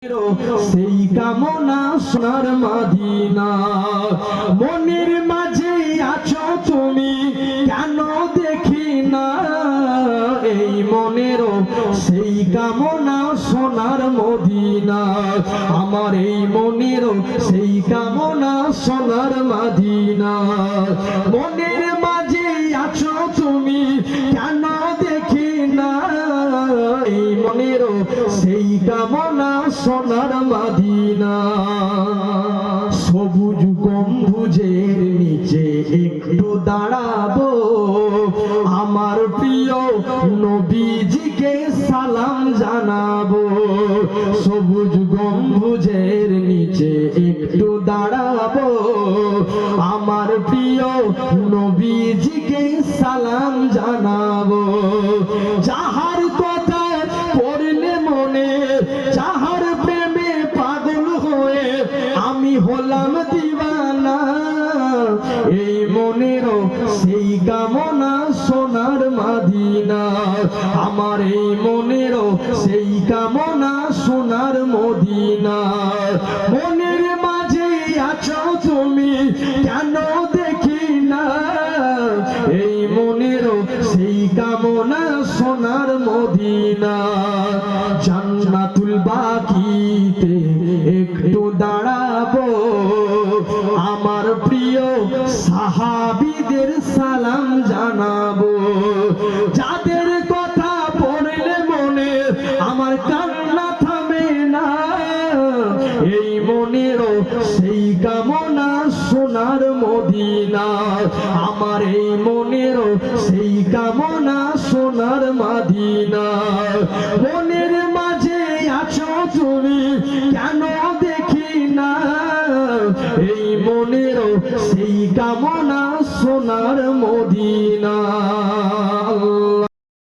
সেই কামনা সোনার মদিনা। মনের মাঝে আছো তুমি, কেন দেখি না এই মনের সেই কামনা সোনার মদিনা। আমার এই মনের সেই কামনা সোনার মদিনা। মনের মাঝে আছো তুমি, কেন দেখি না এই মনের সেই কামনা সোনার মদিনা। সবুজ গম্বুজের নিচে একটু দাঁড়াবো, আমার প্রিয় নবীজিকে সালাম জানাবো। সবুজ গম্বুজের নিচে একটু দাঁড়াবো, আমার প্রিয় নবীজিকে সালাম জানাবো। যাহার কথা পড়লে মনে, যাহার প্রেমে পাগল হয়ে আমি হলাম দিওয়ানা, এই মনের সেই কামনা সোনার মদিনা। আমার এই মনের সেই কামনা সোনার মদিনা। মনের মাঝে আছো তুমি, কেন দেখি না এই মনের সেই কামনা সোনার মদিনা। জান্নাতুল বাকিতে একটু দাঁড়াবো, আমার প্রিয় সাহাবীদের সালাম জানাবো। যাদের কথা পড়লে মনে আমার কান্না থামে না, এই মনের সেই কামনা সোনার মদিনা। আমার এই মনের সেই কামনা সোনার মদিনা। মনের মাঝে আছো তুমি, কেন দেখি না এই মনের সেই কামনা সোনার মদিনা।